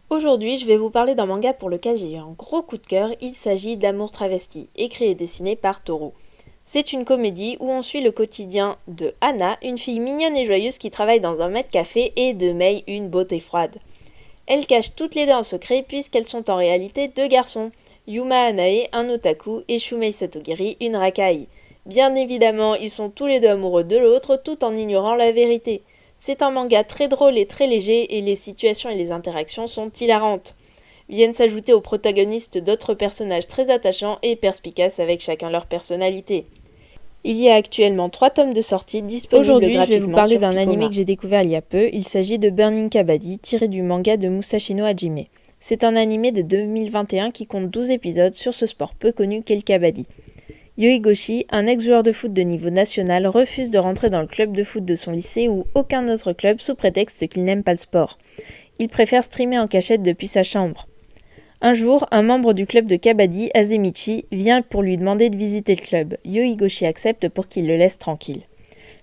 Aujourd'hui, je vais vous parler d'un manga pour lequel j'ai eu un gros coup de cœur. Il s'agit d'Amour travesti, écrit et dessiné par Toru. C'est une comédie où on suit le quotidien de Hana, une fille mignonne et joyeuse qui travaille dans un maître café, et de Mei, une beauté froide. Elles cachent toutes les deux un secret puisqu'elles sont en réalité deux garçons, Yuma Hanae, un otaku, et Shumei Satogiri, une racaille. Bien évidemment, ils sont tous les deux amoureux de l'autre tout en ignorant la vérité. C'est un manga très drôle et très léger et les situations et les interactions sont hilarantes. Viennent s'ajouter aux protagonistes d'autres personnages très attachants et perspicaces avec chacun leur personnalité. Il y a actuellement 3 tomes de sortie disponibles gratuitement. Aujourd'hui, je vais vous parler d'un anime que j'ai découvert il y a peu. Il s'agit de Burning Kabaddi, tiré du manga de Musashino Hajime. C'est un anime de 2021 qui compte 12 épisodes sur ce sport peu connu qu'est le kabaddi. Yoigoshi, un ex-joueur de foot de niveau national, refuse de rentrer dans le club de foot de son lycée ou aucun autre club sous prétexte qu'il n'aime pas le sport. Il préfère streamer en cachette depuis sa chambre. Un jour, un membre du club de kabaddi, Azemichi, vient pour lui demander de visiter le club. Yoigoshi accepte pour qu'il le laisse tranquille.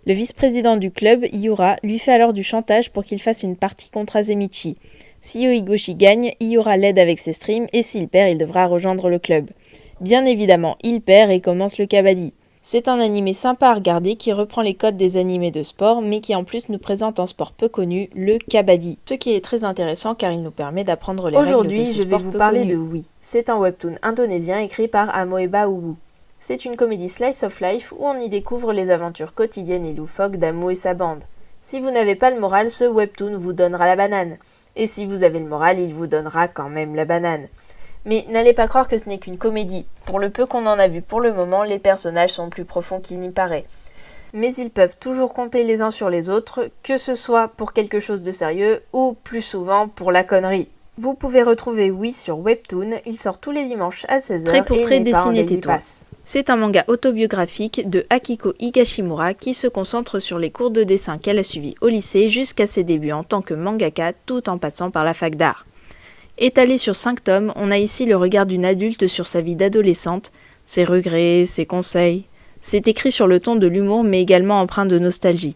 Le vice-président du club, Iura, lui fait alors du chantage pour qu'il fasse une partie contre Azemichi. Si Yoigoshi gagne, Iura l'aide avec ses streams et s'il perd, il devra rejoindre le club. Bien évidemment, il perd et commence le kabaddi. C'est un animé sympa à regarder qui reprend les codes des animés de sport, mais qui en plus nous présente un sport peu connu, le kabaddi. Ce qui est très intéressant car il nous permet d'apprendre les règles de ce sport peu connu. Aujourd'hui, je vais vous parler de Oui. C'est un webtoon indonésien écrit par Amoeba Ubu. C'est une comédie slice of life où on y découvre les aventures quotidiennes et loufoques d'Amo et sa bande. Si vous n'avez pas le moral, ce webtoon vous donnera la banane. Et si vous avez le moral, il vous donnera quand même la banane. Mais n'allez pas croire que ce n'est qu'une comédie. Pour le peu qu'on en a vu pour le moment, les personnages sont plus profonds qu'il n'y paraît. Mais ils peuvent toujours compter les uns sur les autres, que ce soit pour quelque chose de sérieux ou plus souvent pour la connerie. Vous pouvez retrouver Oui sur Webtoon, il sort tous les dimanches à 16h Trait pour trait dessiné Teto. C'est un manga autobiographique de Akiko Higashimura qui se concentre sur les cours de dessin qu'elle a suivis au lycée jusqu'à ses débuts en tant que mangaka tout en passant par la fac d'art. Étalé sur 5 tomes, on a ici le regard d'une adulte sur sa vie d'adolescente, ses regrets, ses conseils. C'est écrit sur le ton de l'humour mais également empreint de nostalgie.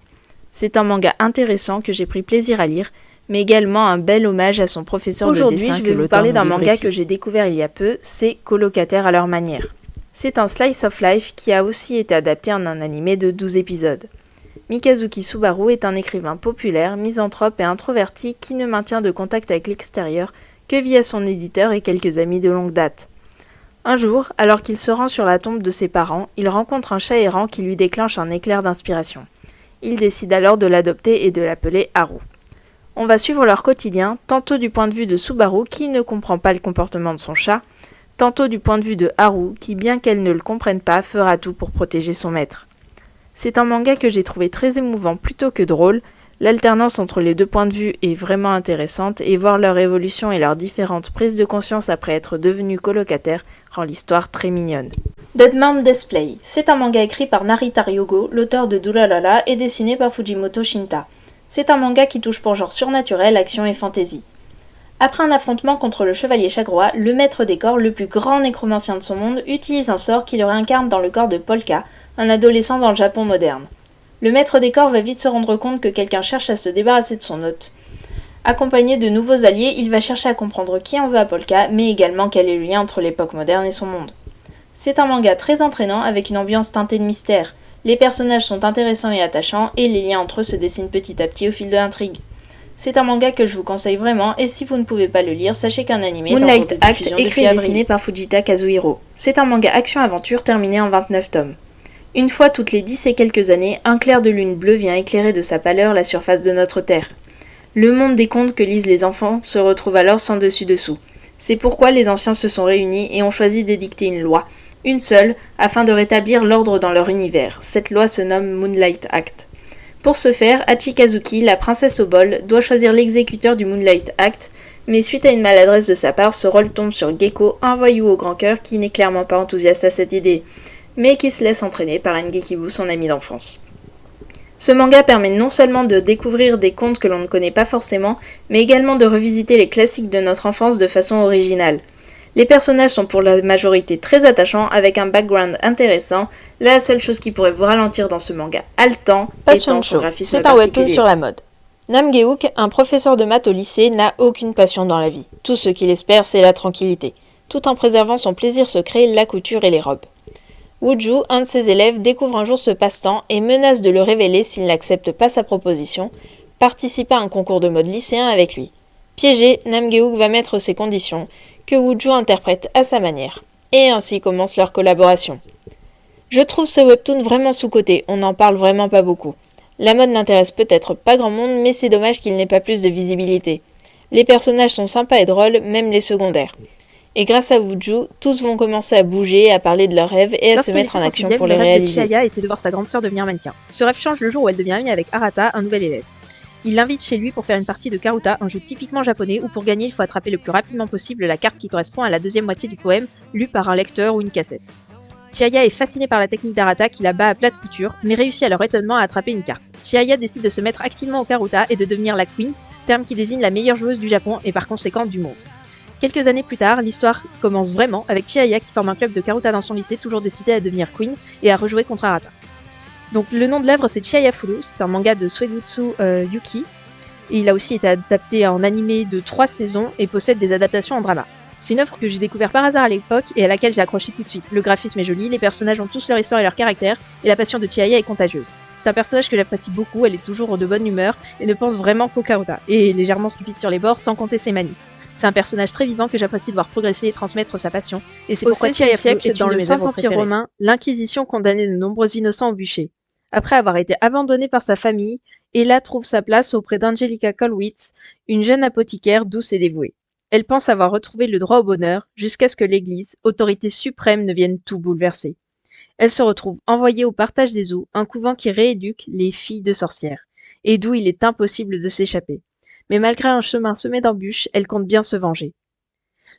C'est un manga intéressant que j'ai pris plaisir à lire, mais également un bel hommage à son professeur de dessin. Aujourd'hui, je vais vous parler d'un manga que j'ai découvert il y a peu, c'est Colocataires à leur manière. C'est un slice of life qui a aussi été adapté en un animé de 12 épisodes. Mikazuki Subaru est un écrivain populaire, misanthrope et introverti qui ne maintient de contact avec l'extérieur que via son éditeur et quelques amis de longue date. Un jour, alors qu'il se rend sur la tombe de ses parents, il rencontre un chat errant qui lui déclenche un éclair d'inspiration. Il décide alors de l'adopter et de l'appeler Haru. On va suivre leur quotidien, tantôt du point de vue de Subaru qui ne comprend pas le comportement de son chat, tantôt du point de vue de Haru qui, bien qu'elle ne le comprenne pas, fera tout pour protéger son maître. C'est un manga que j'ai trouvé très émouvant plutôt que drôle. L'alternance entre les deux points de vue est vraiment intéressante et voir leur évolution et leurs différentes prises de conscience après être devenus colocataires rend l'histoire très mignonne. Dead Mount Display, c'est un manga écrit par Narita Ryogo, l'auteur de Durarara, et dessiné par Fujimoto Shinta. C'est un manga qui touche pour genre surnaturel, action et fantasy. Après un affrontement contre le chevalier Chagrois, le maître des corps, le plus grand nécromancien de son monde, utilise un sort qui le réincarne dans le corps de Polka, un adolescent dans le Japon moderne. Le maître des corps va vite se rendre compte que quelqu'un cherche à se débarrasser de son hôte. Accompagné de nouveaux alliés, il va chercher à comprendre qui en veut à Polka, mais également quel est le lien entre l'époque moderne et son monde. C'est un manga très entraînant avec une ambiance teintée de mystère. Les personnages sont intéressants et attachants, et les liens entre eux se dessinent petit à petit au fil de l'intrigue. C'est un manga que je vous conseille vraiment, et si vous ne pouvez pas le lire, sachez qu'un animé est en cours de diffusion écrit et dessiné par Fujita Kazuhiro. C'est un manga action-aventure terminé en 29 tomes. Une fois toutes les 10 et quelques années, un clair de lune bleue vient éclairer de sa pâleur la surface de notre Terre. Le monde des contes que lisent les enfants se retrouve alors sans dessus-dessous. C'est pourquoi les anciens se sont réunis et ont choisi d'édicter une loi, une seule, afin de rétablir l'ordre dans leur univers. Cette loi se nomme Moonlight Act. Pour ce faire, Hachikazuki, la princesse au bol, doit choisir l'exécuteur du Moonlight Act, mais suite à une maladresse de sa part, ce rôle tombe sur Gecko, un voyou au grand cœur qui n'est clairement pas enthousiaste à cette idée, mais qui se laisse entraîner par Ngekibu, son ami d'enfance. Ce manga permet non seulement de découvrir des contes que l'on ne connaît pas forcément, mais également de revisiter les classiques de notre enfance de façon originale. Les personnages sont pour la majorité très attachants, avec un background intéressant. La seule chose qui pourrait vous ralentir dans ce manga haletant étant son graphisme particulier. C'est un webtoon sur la mode. Nam Ge-wook, un professeur de maths au lycée, n'a aucune passion dans la vie. Tout ce qu'il espère, c'est la tranquillité, tout en préservant son plaisir secret, la couture et les robes. Woo-ju, un de ses élèves, découvre un jour ce passe-temps et menace de le révéler s'il n'accepte pas sa proposition, participe à un concours de mode lycéen avec lui. Piégé, Nam Ge-wook va mettre ses conditions, que Woo-ju interprète à sa manière. Et ainsi commence leur collaboration. Je trouve ce webtoon vraiment sous-coté, on n'en parle vraiment pas beaucoup. La mode n'intéresse peut-être pas grand monde, mais c'est dommage qu'il n'ait pas plus de visibilité. Les personnages sont sympas et drôles, même les secondaires. Et grâce à Woo-ju, tous vont commencer à bouger, à parler de leurs rêves et à se mettre en action pour les réaliser. Le rêve de Chihaya était de voir sa grande sœur devenir mannequin. Ce rêve change le jour où elle devient amie avec Arata, un nouvel élève. Il l'invite chez lui pour faire une partie de Karuta, un jeu typiquement japonais où pour gagner il faut attraper le plus rapidement possible la carte qui correspond à la deuxième moitié du poème, lue par un lecteur ou une cassette. Chihaya est fascinée par la technique d'Arata qui la bat à plat de couture, mais réussit à leur étonnement à attraper une carte. Chihaya décide de se mettre activement au Karuta et de devenir la Queen, terme qui désigne la meilleure joueuse du Japon et par conséquent du monde. Quelques années plus tard, l'histoire commence vraiment avec Chihaya qui forme un club de Karuta dans son lycée, toujours décidé à devenir Queen et à rejouer contre Arata. Donc le nom de l'œuvre c'est Chihaya Furu, c'est un manga de Suegutsu Yuki, et il a aussi été adapté en animé de 3 saisons et possède des adaptations en drama. C'est une œuvre que j'ai découvert par hasard à l'époque et à laquelle j'ai accroché tout de suite. Le graphisme est joli, les personnages ont tous leur histoire et leur caractère, et la passion de Chihaya est contagieuse. C'est un personnage que j'apprécie beaucoup, elle est toujours de bonne humeur et ne pense vraiment qu'au Karuta, et légèrement stupide sur les bords sans compter ses manies. C'est un personnage très vivant que j'apprécie de voir progresser et transmettre sa passion, et c'est pourquoi Chihaya siècle, dans le Saint-Empire romain, l'Inquisition condamnait de nombreux innocents au bûcher. Après avoir été abandonné par sa famille, Ella trouve sa place auprès d'Angelica Kollwitz, une jeune apothicaire douce et dévouée. Elle pense avoir retrouvé le droit au bonheur, jusqu'à ce que l'Église, autorité suprême, ne vienne tout bouleverser. Elle se retrouve envoyée au partage des eaux, un couvent qui rééduque les filles de sorcières, et d'où il est impossible de s'échapper. Mais malgré un chemin semé d'embûches, elle compte bien se venger.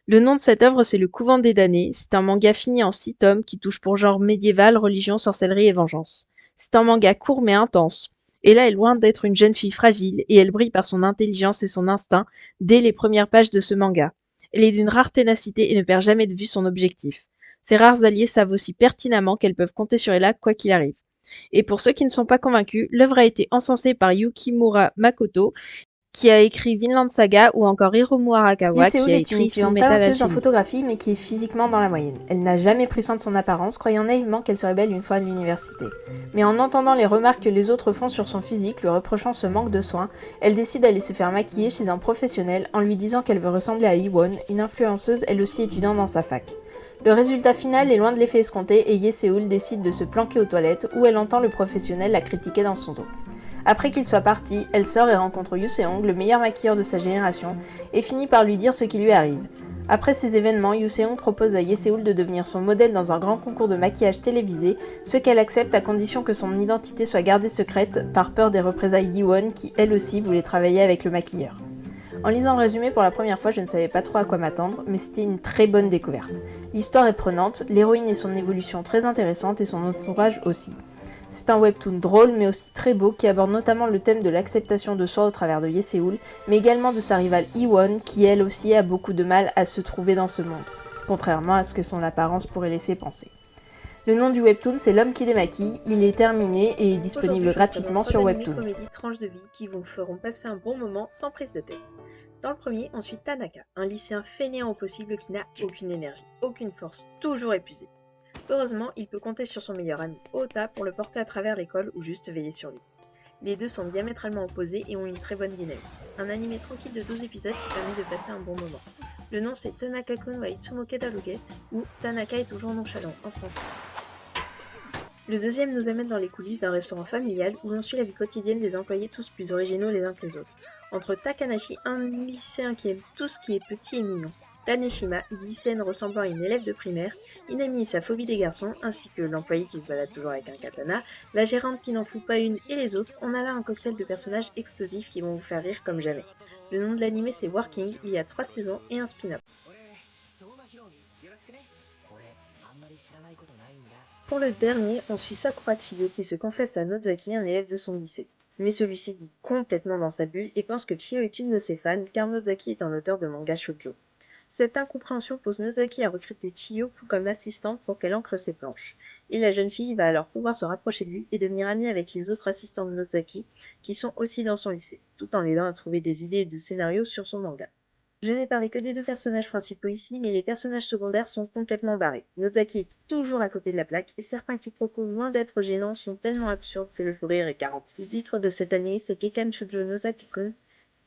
Le nom de cette œuvre c'est Le Couvent des damnés, c'est un manga fini en 6 tomes qui touche pour genre médiéval, religion, sorcellerie et vengeance. C'est un manga court mais intense. Ella est loin d'être une jeune fille fragile et elle brille par son intelligence et son instinct dès les premières pages de ce manga. Elle est d'une rare ténacité et ne perd jamais de vue son objectif. Ses rares alliés savent aussi pertinemment qu'elles peuvent compter sur Ella quoi qu'il arrive. Et pour ceux qui ne sont pas convaincus, l'œuvre a été encensée par Yukimura Makoto, qui a écrit Vinland Saga, ou encore Hiromu Arakawa, qui a écrit Fullmetal Alchemist. En photographie, mais qui est physiquement dans la moyenne. Elle n'a jamais pris soin de son apparence, croyant naïvement qu'elle serait belle une fois à l'université. Mais en entendant les remarques que les autres font sur son physique, lui reprochant ce manque de soins, elle décide d'aller se faire maquiller chez un professionnel en lui disant qu'elle veut ressembler à Iwon, une influenceuse elle aussi étudiante dans sa fac. Le résultat final est loin de l'effet escompté et Ye-Seul décide de se planquer aux toilettes où elle entend le professionnel la critiquer dans son dos. Après qu'il soit parti, elle sort et rencontre Yoo-seong, le meilleur maquilleur de sa génération, et finit par lui dire ce qui lui arrive. Après ces événements, Yoo-seong propose à Ye-Seul de devenir son modèle dans un grand concours de maquillage télévisé, ce qu'elle accepte à condition que son identité soit gardée secrète par peur des représailles d'Iwon qui, elle aussi, voulait travailler avec le maquilleur. En lisant le résumé pour la première fois, je ne savais pas trop à quoi m'attendre, mais c'était une très bonne découverte. L'histoire est prenante, l'héroïne et son évolution très intéressante et son entourage aussi. C'est un webtoon drôle mais aussi très beau qui aborde notamment le thème de l'acceptation de soi au travers de Ye-Seul, mais également de sa rivale Iwon qui elle aussi a beaucoup de mal à se trouver dans ce monde, contrairement à ce que son apparence pourrait laisser penser. Le nom du webtoon c'est L'homme qui démaquille, il est terminé et est disponible gratuitement sur Webtoon. Comédie tranches de vie qui vous feront passer un bon moment sans prise de tête. Dans le premier, on suit Tanaka, un lycéen fainéant au possible qui n'a aucune énergie, aucune force, toujours épuisé. Heureusement, il peut compter sur son meilleur ami, Ota, pour le porter à travers l'école ou juste veiller sur lui. Les deux sont diamétralement opposés et ont une très bonne dynamique. Un animé tranquille de 12 épisodes qui permet de passer un bon moment. Le nom c'est Tanaka-kun wa Itsumoke Daruge ou Tanaka est toujours nonchalant en français. Le deuxième nous amène dans les coulisses d'un restaurant familial où l'on suit la vie quotidienne des employés tous plus originaux les uns que les autres. Entre Takanashi, un lycéen qui aime tout ce qui est petit et mignon, Taneshima, une lycéenne ressemblant à une élève de primaire, Inami et sa phobie des garçons, ainsi que l'employé qui se balade toujours avec un katana, la gérante qui n'en fout pas une et les autres, on a là un cocktail de personnages explosifs qui vont vous faire rire comme jamais. Le nom de l'anime c'est Working, il y a 3 saisons et un spin-off. Pour le dernier, on suit Sakura Chiyo qui se confesse à Nozaki, un élève de son lycée. Mais celui-ci vit complètement dans sa bulle et pense que Chiyo est une de ses fans car Nozaki est un auteur de manga shoujo. Cette incompréhension pousse Nozaki à recruter Chiyo comme assistante pour qu'elle encre ses planches. Et la jeune fille va alors pouvoir se rapprocher de lui et devenir amie avec les autres assistants de Nozaki, qui sont aussi dans son lycée, tout en l'aidant à trouver des idées de scénarios sur son manga. Je n'ai parlé que des deux personnages principaux ici, mais les personnages secondaires sont complètement barrés. Nozaki est toujours à côté de la plaque, et certains quiproquos, loin d'être gênants, sont tellement absurdes que le fou rire est 40. Le titre de cette année, c'est Keikan Shoujo Nozaki-kun,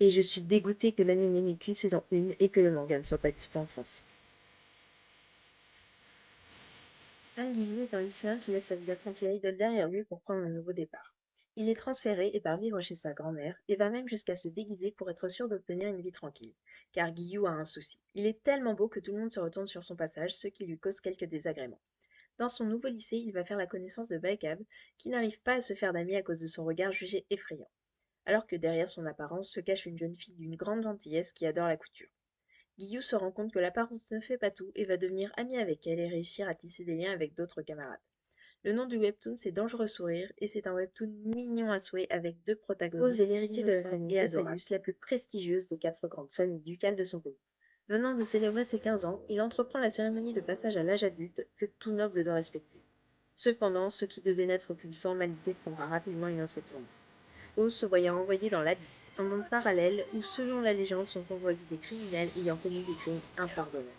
et je suis dégoûtée que l'anime n'ait qu'une saison 1 et que le manga ne soit pas disponible en France. Han Gi-yu est un lycéen qui laisse sa vie d'apprenti idole derrière lui pour prendre un nouveau départ. Il est transféré et part vivre chez sa grand-mère, et va même jusqu'à se déguiser pour être sûr d'obtenir une vie tranquille. Car Gi-yu a un souci. Il est tellement beau que tout le monde se retourne sur son passage, ce qui lui cause quelques désagréments. Dans son nouveau lycée, il va faire la connaissance de Baekab, qui n'arrive pas à se faire d'amis à cause de son regard jugé effrayant. Alors que derrière son apparence se cache une jeune fille d'une grande gentillesse qui adore la couture. Gi-yu se rend compte que l'apparence ne fait pas tout et va devenir ami avec elle et réussir à tisser des liens avec d'autres camarades. Le nom du webtoon c'est Dangereux Sourire et c'est un webtoon mignon à souhait avec deux protagonistes. Rose est l'héritier de la famille Vesalius, la plus prestigieuse des 4 grandes familles ducales de son pays. Venant de célébrer ses 15 ans, il entreprend la cérémonie de passage à l'âge adulte que tout noble doit respecter. Cependant, ce qui devait n'être qu'une formalité prendra rapidement une autre tournure. Rose se voyant envoyé dans l'Abysse, un monde parallèle où, selon la légende, sont envoyés des criminels ayant commis des crimes impardonnables.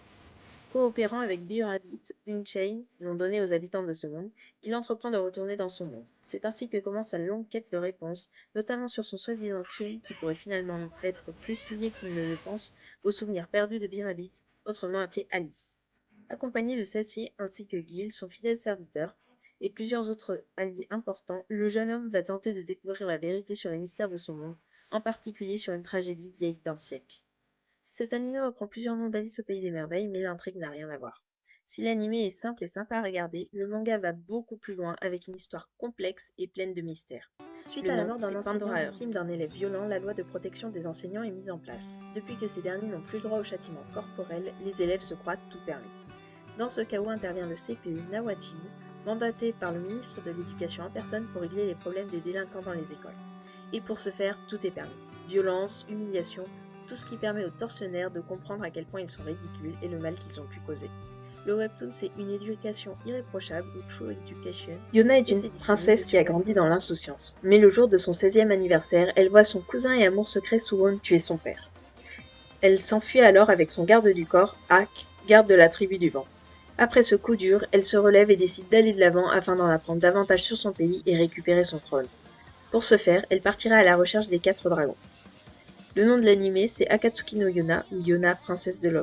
Coopérant avec Birabit, une chaîne, nom donné aux habitants de ce monde, il entreprend de retourner dans son monde. C'est ainsi que commence sa longue quête de réponses, notamment sur son soi-disant crime qui pourrait finalement être plus lié qu'il ne le pense au souvenir perdu de Birabit, autrement appelé Alice. Accompagné de celle-ci ainsi que Gil, son fidèle serviteur, et plusieurs autres alliés importants, le jeune homme va tenter de découvrir la vérité sur les mystères de son monde, en particulier sur une tragédie vieille d'un siècle. Cet anime reprend plusieurs noms d'Alice au Pays des Merveilles, mais l'intrigue n'a rien à voir. Si l'anime est simple et sympa à regarder, le manga va beaucoup plus loin avec une histoire complexe et pleine de mystères. Suite à la mort d'un enseignant victime d'un élève violent, la loi de protection des enseignants est mise en place. Depuis que ces derniers n'ont plus droit au châtiment corporel, les élèves se croient tout permis. Dans ce chaos intervient le CPU Nawachin, mandaté par le ministre de l'Éducation en personne pour régler les problèmes des délinquants dans les écoles. Et pour ce faire, tout est permis. Violence, humiliation, tout ce qui permet aux tortionnaires de comprendre à quel point ils sont ridicules et le mal qu'ils ont pu causer. Le webtoon, c'est une éducation irréprochable ou True Education. Yona est une princesse qui a grandi dans l'insouciance. Mais le jour de son 16e anniversaire, elle voit son cousin et amour secret Suwon tuer son père. Elle s'enfuit alors avec son garde du corps, Ak, garde de la tribu du vent. Après ce coup dur, elle se relève et décide d'aller de l'avant afin d'en apprendre davantage sur son pays et récupérer son trône. Pour ce faire, elle partira à la recherche des 4 dragons. Le nom de l'anime, c'est Akatsuki no Yona ou Yona, princesse de l'aube.